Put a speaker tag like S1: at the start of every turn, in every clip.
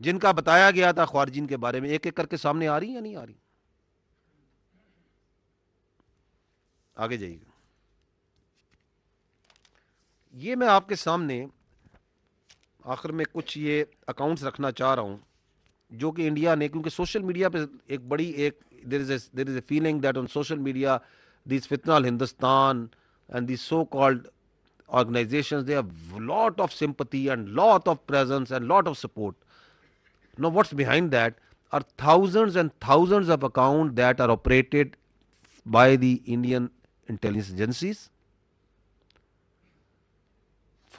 S1: जिनका बताया गया था ख्वारिजीन के बारे में, एक एक करके सामने आ रही या नहीं आ रही? आगे जाइएगा। ये मैं आपके सामने आखिर में कुछ ये अकाउंट्स रखना चाह रहा हूं जो कि इंडिया ने, क्योंकि सोशल मीडिया पे एक बड़ी एक there is a feeling that on social media this Fitna al Hindustan and this so called organizations, they have lot of sympathy and lot of presence and lot of support. Now what's behind that are thousands and thousands of accounts that are operated by the Indian intelligence agencies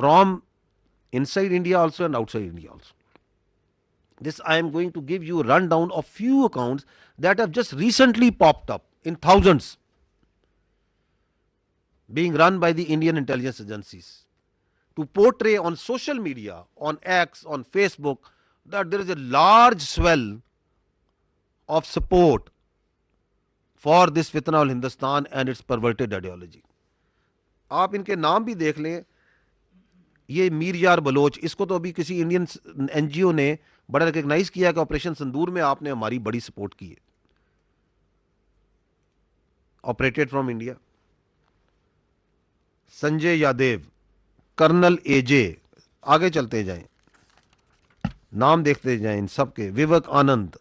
S1: from inside India also and outside India also. This I am going to give you a rundown of few accounts that have just recently popped up in thousands, being run by the Indian intelligence agencies to portray on social media, on X, on Facebook, that there is a large swell of support for this fitna al Hindustan and its perverted ideology. आप इनके नाम भी देख लें, ये मीर यार Bloch, इसको तो अभी किसी इंडियन एनजीओ ने बड़ा रिकग्नाइज किया कि ऑपरेशन संदूर में आपने हमारी बड़ी सपोर्ट की है, operated from India. Sanjay Yadav, colonel AJ, आगे चलते जाएं, नाम देखते जाएं इन सब के, विवेक आनंद,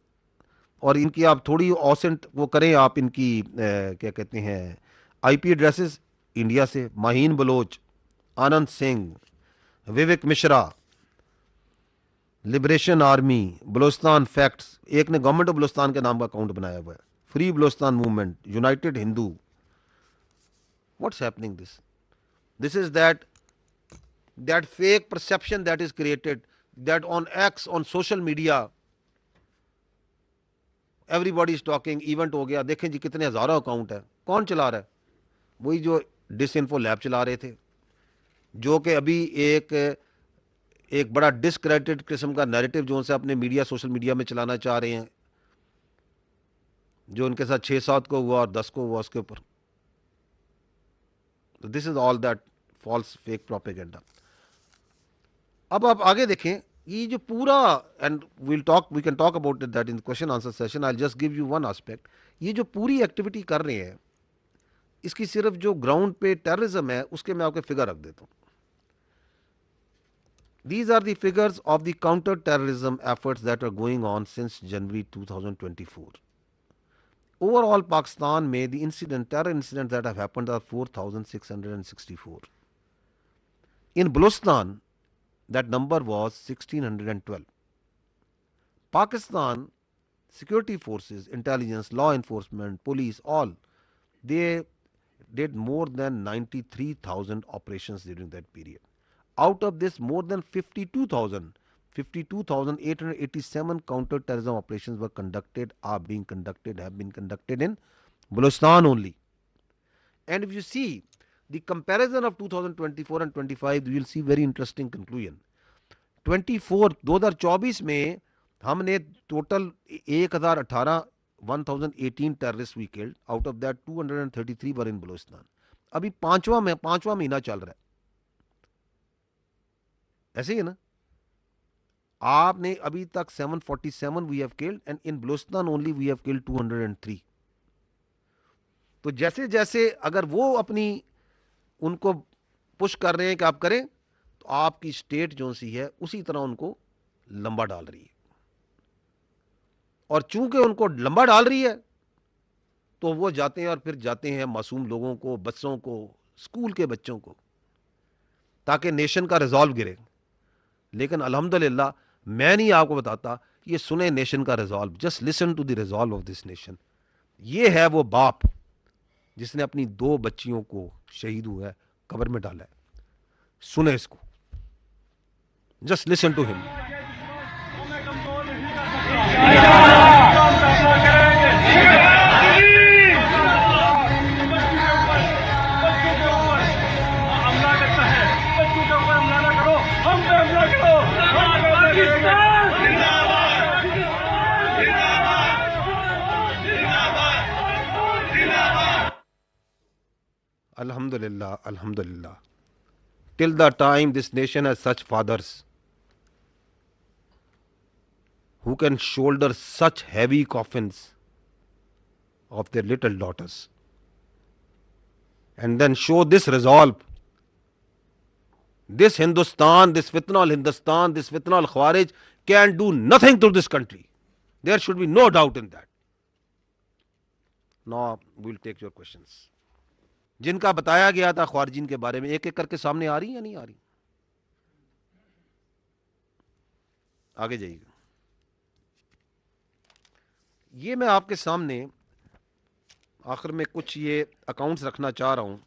S1: और इनकी आप थोड़ी ऑसेंट वो करें, आप इनकी क्या कहते हैं आईपी एड्रेसेस इंडिया से, Maheen Baloch, Anand Singh, Vivek Mishra, liberation army, Balochistan facts, एक ने गवर्नमेंट ऑफ बलोचिस्तान के नाम का अकाउंट बनाया हुआ है, free Balochistan movement, United Hindu. What's happening this? This is that fake perception that is created, that on X, on social media everybody is talking, event हो गया, देखें जी कितने हजारों अकाउंट है। कौन चला रहा है? वही जो डिसइंफो लैब चला रहे थे, जो कि अभी एक बड़ा डिस्क्रेडिटेड किस्म का नैरेटिव जो उनसे अपने मीडिया, सोशल मीडिया में चलाना चाह रहे हैं, जो उनके साथ 6-7 को हुआ और 10 को हुआ उसके ऊपर। तो this is all that false fake propaganda. अब आप आगे देखें, ये जो पूरा, and we can talk about that in question answer session, I just give you one aspect. ये जो पूरी एक्टिविटी कर रहे हैं, इसकी सिर्फ जो ग्राउंड पे टेररिज्म है उसके मैं आपके फिगर रख देता हूं। These are the figures of the counter-terrorism efforts that are going on since January 2024. Overall, Pakistan में the terror incidents that have happened are 4,664. In Balochistan, that number was 1,612. Pakistan security forces, intelligence, law enforcement, police, all, they did more than 93,000 operations during that period. Out of this, more than 52,887 counter-terrorism operations were conducted, have been conducted in Balochistan only. And if you see the comparison of 2024 and 25, you will see very interesting conclusion. 2024 में हमने total 1018 terrorists we killed. Out of that 233 were in Balochistan. अभी पांचवा महीना चल रहा है, ऐसे ही है ना। आपने अभी तक 747 we have killed and in Balochistan only we have killed 203। तो जैसे जैसे अगर वो अपनी उनको पुश कर रहे हैं कि आप करें, तो आपकी स्टेट जो सी है उसी तरह उनको लंबा डाल रही है, और चूंकि उनको लंबा डाल रही है तो वो जाते हैं और फिर जाते हैं मासूम लोगों को, बच्चों को, स्कूल के बच्चों को, ताकि नेशन का रिजॉल्व गिरे। लेकिन अल्हम्दुलिल्लाह मैं नहीं आपको बताता, ये सुने नेशन का resolve, just listen to the resolve of this nation. ये है वो बाप जिसने अपनी 2 बच्चियों को शहीद हुआ है कब्र में डाला है। सुने इसको, just listen to him. Alhamdulillah, Alhamdulillah. Till the time this nation has such fathers, who can shoulder such heavy coffins of their little daughters and then show this resolve. This Hindustan, this fitna al Hindustan, this fitna al Khawarij can do nothing to this country. There should be no doubt in that. Now we'll take your questions. जिनका बताया गया था ख्वारिजीन के बारे में एक एक करके सामने आ रही या नहीं आ रही? आगे जाइएगा. ये मैं आपके सामने आखिर में कुछ ये अकाउंट्स रखना चाह रहा हूं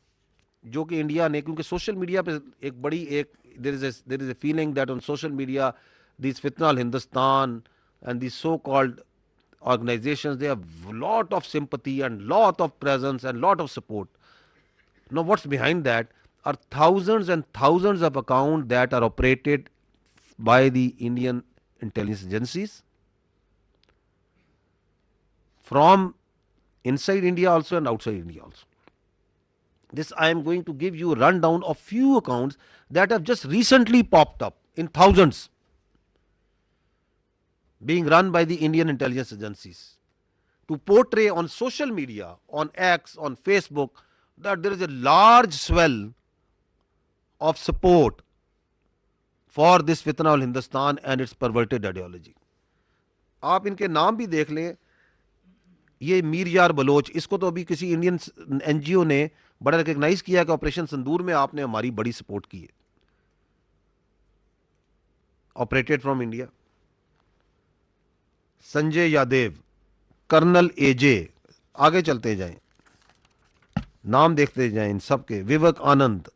S1: जो कि इंडिया ने, क्योंकि सोशल मीडिया पे एक बड़ी एक there is a feeling that on social media this Fitna al Hindustan and these so-called organizations, they have lot of sympathy and lot of presence and lot of support. Now what's behind that are thousands and thousands of accounts that are operated by the Indian intelligence agencies from inside India also and outside India also. This I am going to give you a rundown of few accounts that have just recently popped up in thousands, being run by the Indian intelligence agencies to portray on social media, on X, on Facebook, that there is a large swell of support for this fitna al Hindustan and its perverted ideology. आप इनके नाम भी देख लें. ये मीर यार Bloch, इसको तो अभी किसी इंडियन एनजीओ ने बड़ा रिकग्नाइज किया कि ऑपरेशन संदूर में आपने हमारी बड़ी सपोर्ट की है. Operated from India. Sanjay Yadav, colonel AJ, आगे चलते जाएं, नाम देखते जाएं इन सब के. विवेक आनंद,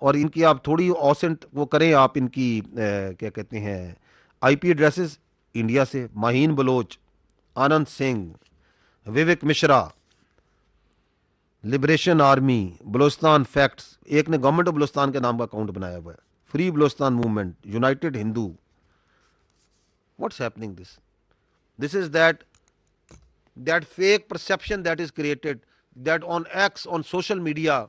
S1: और इनकी आप थोड़ी ऑसेंट वो करें, आप इनकी क्या कहते हैं आईपी एड्रेसेस इंडिया से. Maheen Baloch, Anand Singh, Vivek Mishra, liberation army, Balochistan facts, एक ने गवर्नमेंट ऑफ बलोचिस्तान के नाम का अकाउंट बनाया हुआ है. Free Balochistan movement, United Hindu. What's happening this? This is that fake perception that is created, that on X, on social media,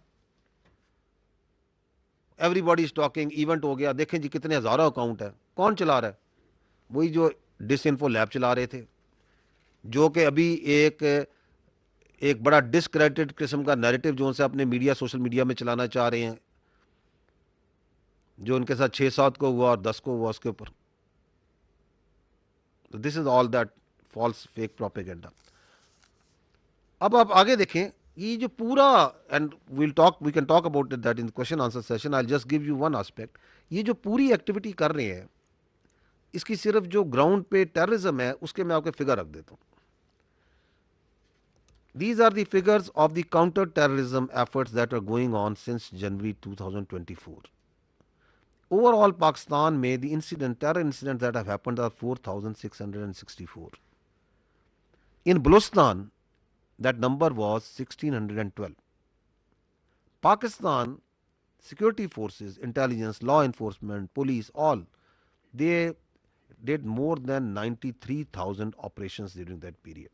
S1: everybody is talking. Event हो गया, देखें जी कितने हजारों अकाउंट है. कौन चला रहा है? वही जो डिसइंफो लैब चला रहे थे, जो कि अभी एक बड़ा डिस्क्रेडिटेड किस्म का नैरेटिव जो उनसे अपने मीडिया, सोशल मीडिया में चलाना चाह रहे हैं, जो उनके साथ 6-7 को हुआ और 10 को हुआ उसके ऊपर. तो this is all that false fake propaganda. अब आप आगे देखें, ये जो पूरा, and we can talk about that in question answer session. I just give you one aspect. ये जो पूरी एक्टिविटी कर रहे हैं, इसकी सिर्फ जो ग्राउंड पे टेररिज्म है उसके मैं आपके फिगर रख देता हूं. These are the figures of the counter-terrorism efforts that are going on since January 2024. Overall, Pakistan में the terror incidents that have happened are 4,664. In Balochistan, that number was 1,612. Pakistan security forces, intelligence, law enforcement, police, all, they did more than 93,000 operations during that period.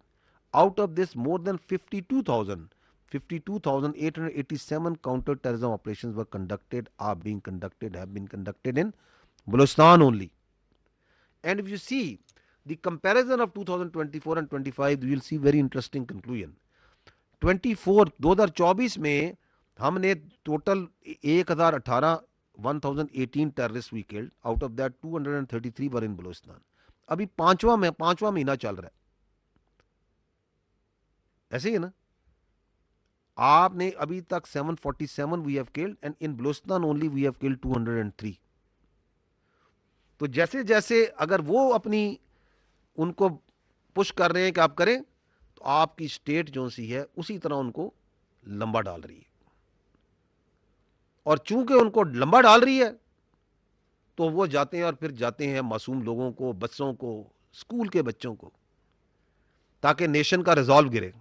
S1: Out of this, more than 52,887 counter-terrorism operations were conducted, have been conducted in Balochistan only. And if you see the comparison of 2024 and 25, you will see very interesting conclusion. 2024 में हमने total 1018 terrorists we killed. Out of that 233 were in Balochistan. अभी पांचवा महीना चल रहा है. ऐसे ही है ना. आपने अभी तक 747 we have killed and in Balochistan only we have killed 203. तो जैसे जैसे अगर वो अपनी उनको पुश कर रहे हैं कि आप करें, तो आपकी स्टेट जो सी है उसी तरह उनको लंबा डाल रही है. और चूंकि उनको लंबा डाल रही है, तो वो जाते हैं और फिर जाते हैं मासूम लोगों को, बच्चों को, स्कूल के बच्चों को, ताकि नेशन का रिजॉल्व गिरे.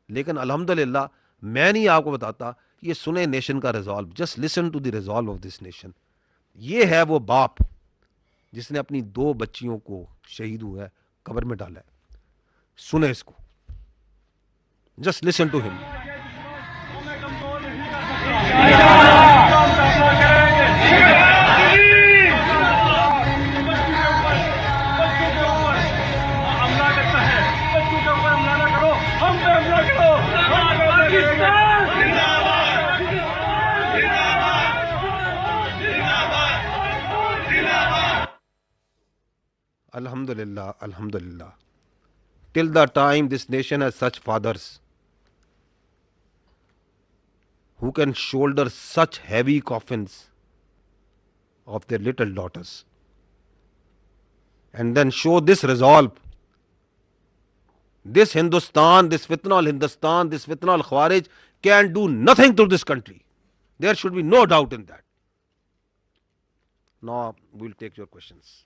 S1: लेकिन अल्हम्दुलिल्लाह मैं नहीं आपको बताता, ये सुने नेशन का resolve. Just listen to the resolve of this nation. ये है वो बाप जिसने अपनी 2 बच्चियों को शहीद हुआ है कब्र में डाला है. सुने इसको. Just listen to him. Alhamdulillah, Alhamdulillah. Till the time this nation has such fathers who can shoulder such heavy coffins of their little daughters and then show this resolve, this Hindustan, this fitna al Hindustan, this fitna al Khawarij can do nothing to this country. There should be no doubt in that. Now we'll take your questions.